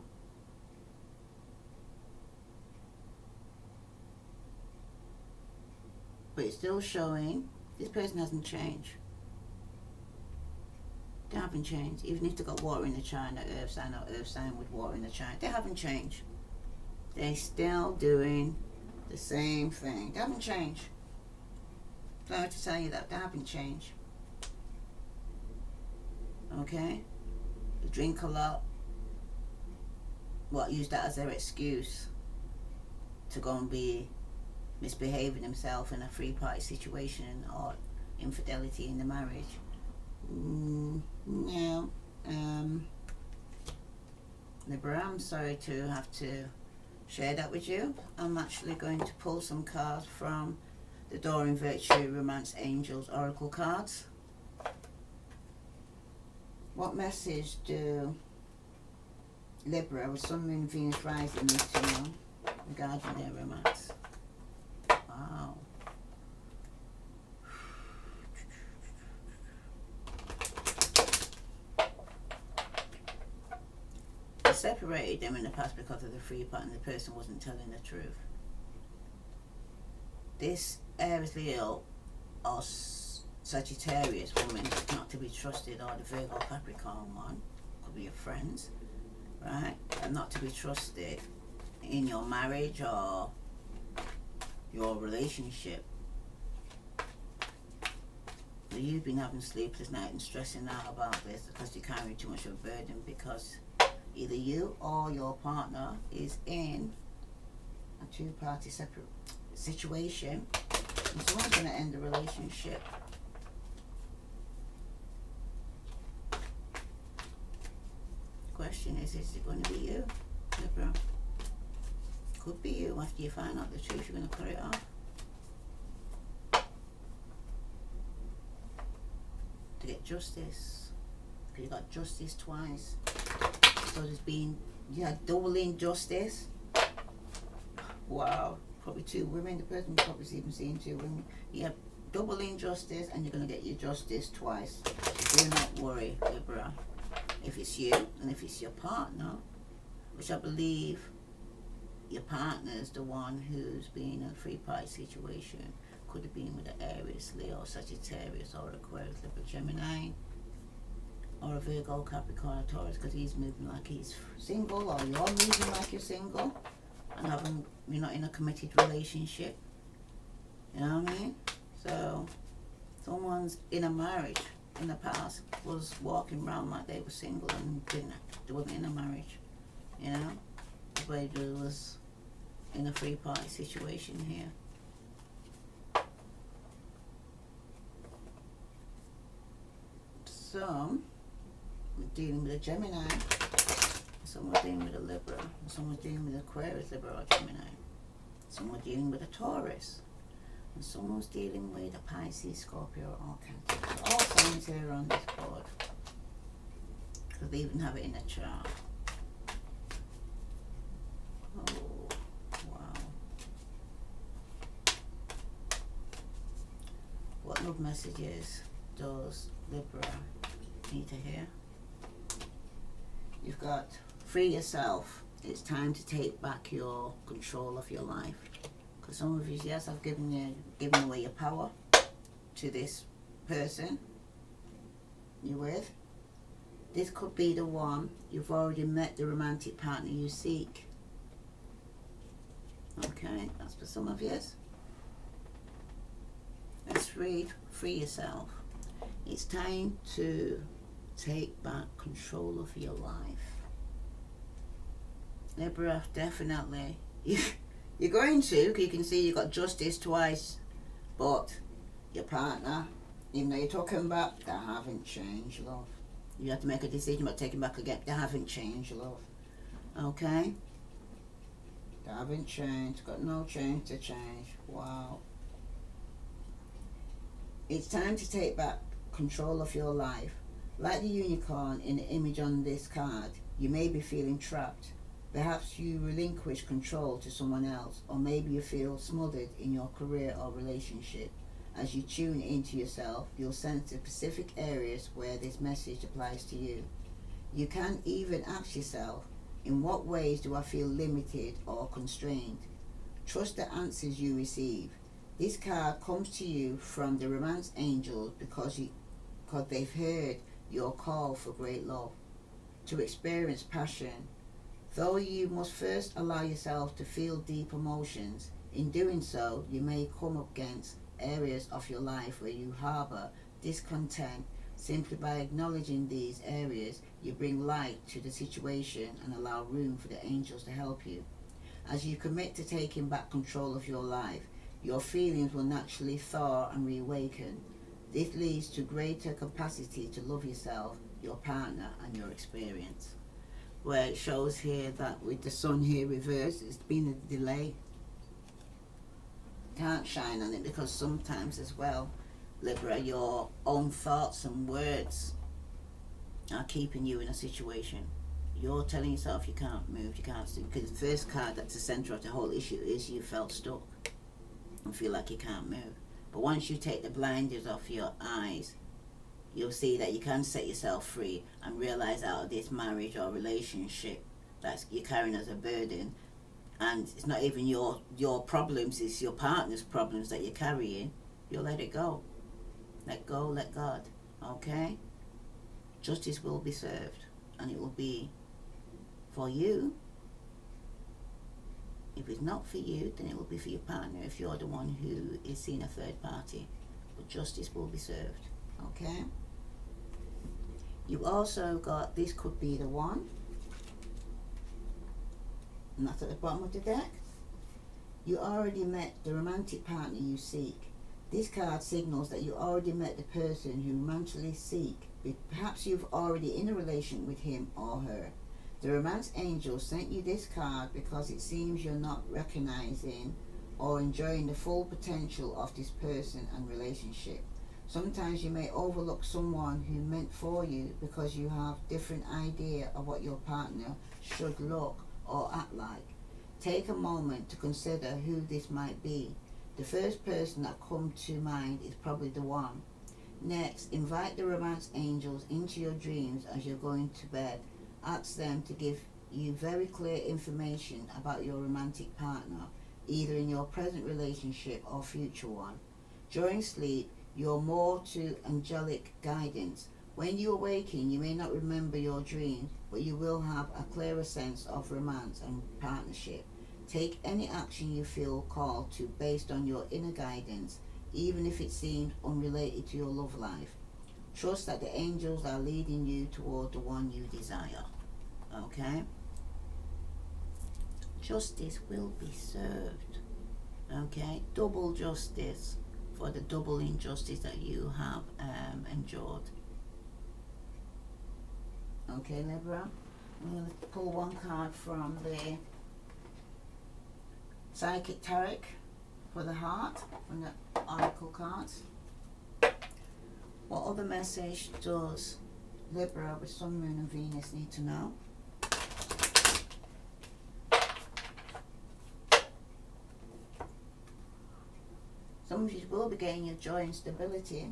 but it's still showing this person hasn't changed. They haven't changed. Even if they got water in the china, earth sign or earth sign with water in the china, they haven't changed. They're still doing the same thing. They haven't changed. Sorry to tell you that. They haven't changed. Okay? They drink a lot. Use that as their excuse to go and be misbehaving themselves in a three-party situation or infidelity in the marriage. No. Libra, I'm sorry to have to share that with you. I'm actually going to pull some cards from the Adoring Virtue Romance Angels Oracle cards. What message do Libra with Sun, Moon, Venus rising need to know regarding their romance? Wow. I separated them in the past because of the free part and the person wasn't telling the truth. This Aries, Leo or Sagittarius woman is not to be trusted, or the Virgo Capricorn one, could be your friends, right? And not to be trusted in your marriage or your relationship. So you've been having sleepless nights and stressing out about this because you carry too much of a burden, because either you or your partner is in a two-party separate situation and someone's going to end the relationship. The question is it going to be you, Libra? Could be you. After you find out the truth, you're going to cut it off. To get justice. Because you got justice twice. So there's been, you had double injustice. Wow. Probably two women. The person probably even seen two women. You have double injustice and you're going to get your justice twice. So do not worry, Libra. If it's you and if it's your partner, which I believe your partner is the one who's been in a three-party situation. Could have been with an Aries, Leo, Sagittarius, or Aquarius, Libra, Gemini, or a Virgo, Capricorn, or Taurus, because he's moving like he's single, or you're moving like you're single, and you're not in a committed relationship. You know what I mean? So, someone's in a marriage in the past was walking around like they were single and they wasn't in a marriage. You know? The way they was in a three-party situation here. Some were dealing with a Gemini, some were dealing with a Libra, some were dealing with Aquarius, Libra, or Gemini. Some were dealing with a Taurus, and some was dealing with a Pisces, Scorpio, or Cancer. So all signs here on this board, because they even have it in a chart. Oh, wow. What love messages does Libra need to hear? You've got free yourself. It's time to take back your control of your life. Because some of you, yes, I've given away your power to this person you're with. This could be the one. You've already met the romantic partner you seek. Okay, that's for some of you. Let's read free yourself. It's time to take back control of your life. Libra, definitely. You're going to, because you can see you got justice twice, but your partner, even though you're talking about, they haven't changed, love. You have to make a decision about taking back again. They haven't changed, love. Okay? They haven't changed. Got no change to change. Wow. It's time to take back control of your life. Like the unicorn in the image on this card, you may be feeling trapped. Perhaps you relinquish control to someone else, or maybe you feel smothered in your career or relationship. As you tune into yourself, you'll sense the specific areas where this message applies to you. You can even ask yourself, in what ways do I feel limited or constrained? Trust the answers you receive. This card comes to you from the romance angels because they've heard your call for great love, to experience passion. Though you must first allow yourself to feel deep emotions, in doing so you may come up against areas of your life where you harbor discontent. Simply by acknowledging these areas, you bring light to the situation and allow room for the angels to help you. As you commit to taking back control of your life, your feelings will naturally thaw and reawaken. This leads to greater capacity to love yourself, your partner, and your experience. Where it shows here that with the sun here reversed, it's been a delay. Can't shine on it because sometimes as well, Libra, your own thoughts and words are keeping you in a situation. You're telling yourself you can't move, you can't see, because the first card that's the center of the whole issue is you felt stuck and feel like you can't move. But once you take the blinders off your eyes, you'll see that you can set yourself free and realize out of this marriage or relationship that you're carrying as a burden, and it's not even your problems, it's your partner's problems that you're carrying. You'll let it go. Let go, let God. Okay? Justice will be served, and it will be for you. If it's not for you, then it will be for your partner if you're the one who is seeing a third party. But justice will be served. Okay? You also got, this could be the one, and that's at the bottom of the deck. You already met the romantic partner you seek. This card signals that you already met the person you romantically seek. Perhaps you've already in a relation with him or her. The romance angel sent you this card because it seems you're not recognizing or enjoying the full potential of this person and relationship. Sometimes you may overlook someone who meant for you because you have different idea of what your partner should look or act like. Take a moment to consider who this might be. The first person that comes to mind is probably the one. Next, invite the romance angels into your dreams as you're going to bed. Ask them to give you very clear information about your romantic partner, either in your present relationship or future one. During sleep, you're more to angelic guidance. When you awaken, you may not remember your dreams, but you will have a clearer sense of romance and partnership. Take any action you feel called to based on your inner guidance, even if it seems unrelated to your love life. Trust that the angels are leading you toward the one you desire. Okay? Justice will be served. Okay? Double justice for the double injustice that you have endured. Okay, Libra? I'm going to pull one card from the Psychic Tarot for the heart, from the Oracle cards. What other message does Libra with Sun, Moon and Venus need to know? Some of you will be getting your joy and stability.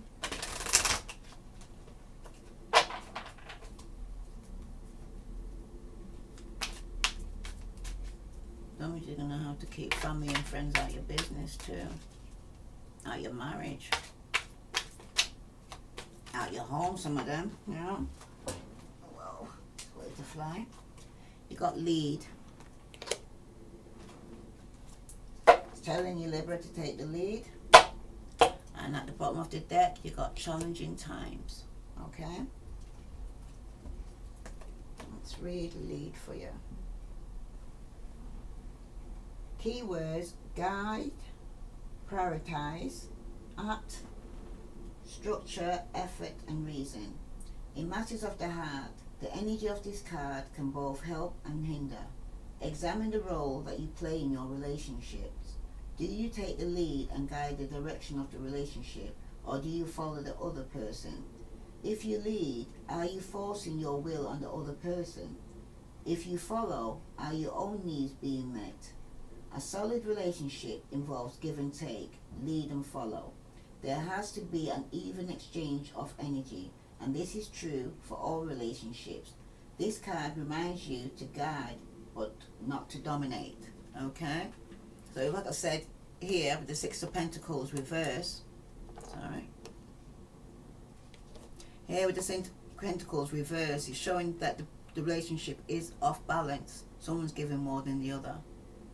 Some of you are going to have to keep family and friends out of your business too. Out your marriage. Out your home, some of them, you know. Whoa, it's way to fly. You got lead. It's telling you, Libra, to take the lead. And at the bottom of the deck, you got challenging times. Okay? Let's read the lead for you. Keywords: guide, prioritize, act, structure, effort and reason. In matters of the heart, the energy of this card can both help and hinder. Examine the role that you play in your relationships. Do you take the lead and guide the direction of the relationship, or do you follow the other person? If you lead, are you forcing your will on the other person? If you follow, are your own needs being met? A solid relationship involves give and take, lead and follow. There has to be an even exchange of energy, and this is true for all relationships. This card reminds you to guide, but not to dominate. Okay? So like I said, here with the Six of Pentacles reverse, sorry, here with the Six of Pentacles reverse is showing that the relationship is off balance. Someone's giving more than the other,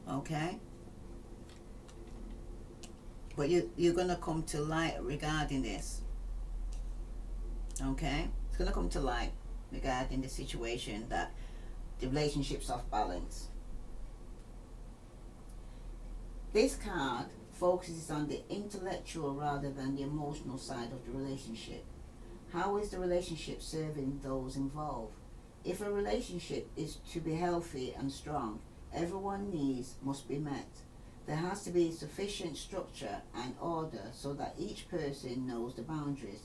okay? But you're going to come to light regarding this, okay? It's going to come to light regarding the situation that the relationship's off balance. This card focuses on the intellectual rather than the emotional side of the relationship. How is the relationship serving those involved? If a relationship is to be healthy and strong, everyone's needs must be met. There has to be sufficient structure and order so that each person knows the boundaries.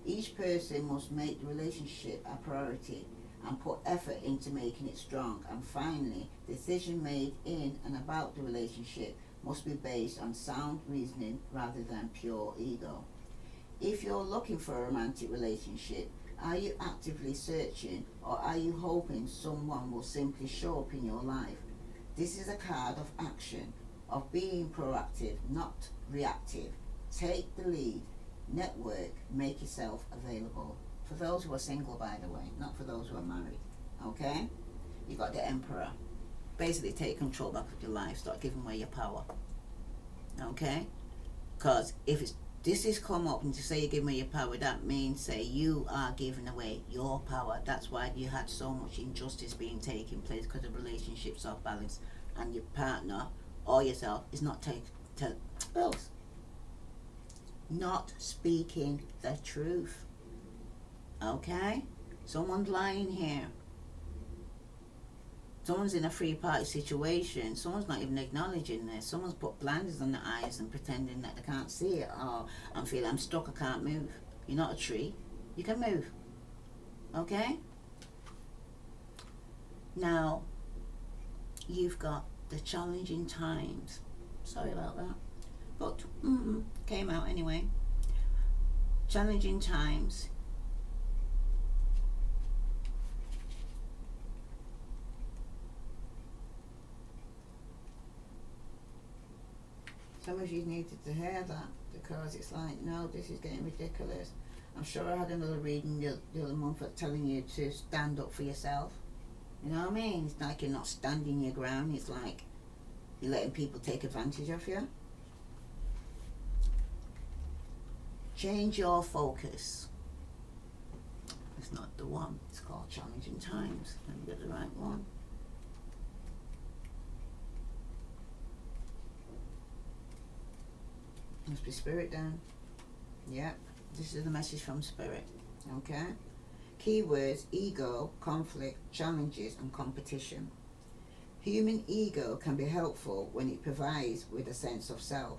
Each person must make the relationship a priority and put effort into making it strong. And finally, decision made in and about the relationship must be based on sound reasoning rather than pure ego. If you're looking for a romantic relationship, are you actively searching, or are you hoping someone will simply show up in your life? This is a card of action, of being proactive, not reactive. Take the lead, network, make yourself available. For those who are single, by the way, not for those who are married, okay? You got the Emperor. Basically take control back of your life, start giving away your power, okay? Because if this is come up and to say you're giving away your power, that means say you are giving away your power. That's why you had so much injustice being taking place, because the relationship's off balance and your partner or yourself is not not speaking the truth, okay? Someone's lying here. Someone's in a three-party situation. Someone's not even acknowledging this. Someone's put blinders on their eyes and pretending that they can't see it. Oh, I'm stuck, I can't move. You're not a tree. You can move. Okay? Now, you've got the challenging times. Sorry about that. But, came out anyway. Challenging times. Some of you needed to hear that, because it's like, no, this is getting ridiculous. I'm sure I had another reading the other month telling you to stand up for yourself. You know what I mean? It's like you're not standing your ground. It's like you're letting people take advantage of you. Change your focus. It's not the one. It's called Challenging Times. Let me get the right one. Must be Spirit then. Yep. This is the message from Spirit. Okay. Keywords: ego, conflict, challenges, and competition. Human ego can be helpful when it provides with a sense of self,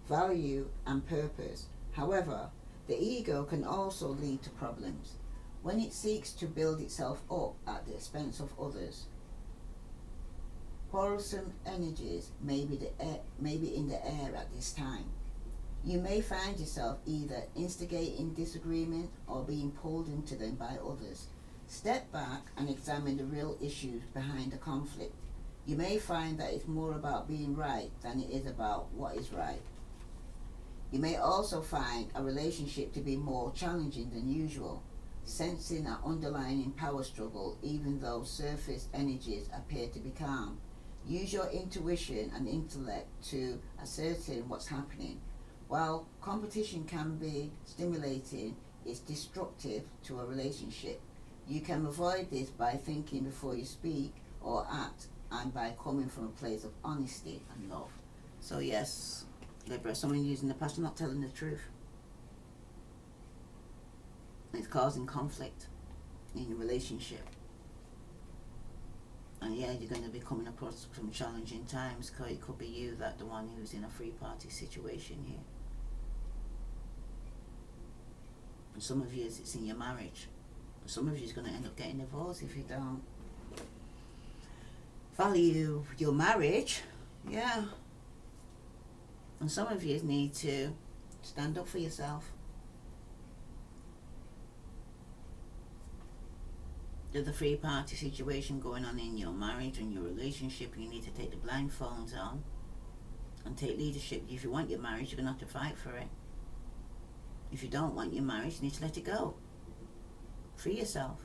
value, and purpose. However, the ego can also lead to problems when it seeks to build itself up at the expense of others. Quarrelsome energies may be in the air at this time. You may find yourself either instigating disagreement or being pulled into them by others. Step back and examine the real issues behind the conflict. You may find that it's more about being right than it is about what is right. You may also find a relationship to be more challenging than usual, sensing an underlying power struggle even though surface energies appear to be calm. Use your intuition and intellect to ascertain what's happening. While competition can be stimulating, it's destructive to a relationship. You can avoid this by thinking before you speak or act, and by coming from a place of honesty and love. So yes, Libra, someone using the past, not telling the truth. It's causing conflict in your relationship. And yeah, you're going to be coming across some challenging times, because it could be you that the one who's in a three-party situation here. And some of you, it's in your marriage. Some of you is going to end up getting divorced if you don't value your marriage. Yeah. And some of you need to stand up for yourself. There's a three-party situation going on in your marriage and your relationship. You need to take the blindfolds on and take leadership. If you want your marriage, you're going to have to fight for it. If you don't want your marriage, you need to let it go. Free yourself.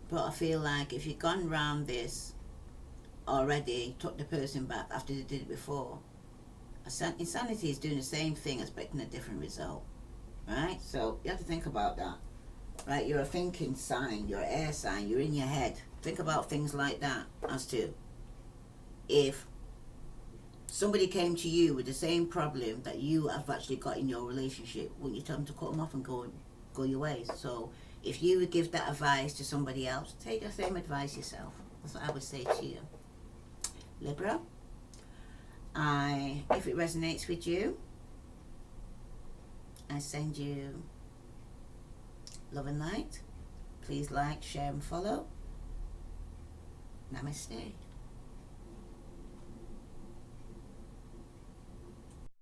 But I feel like if you've gone round this already, took the person back after they did it before, insanity is doing the same thing, expecting a different result. Right? So you have to think about that. Right? You're a thinking sign, you're an air sign, you're in your head. Think about things like that as to if somebody came to you with the same problem that you have actually got in your relationship, wouldn't you tell them to cut them off and go your ways? So if you would give that advice to somebody else, take the same advice yourself. That's what I would say to you. Libra, if it resonates with you, I send you love and light. Please like, share and follow. Namaste.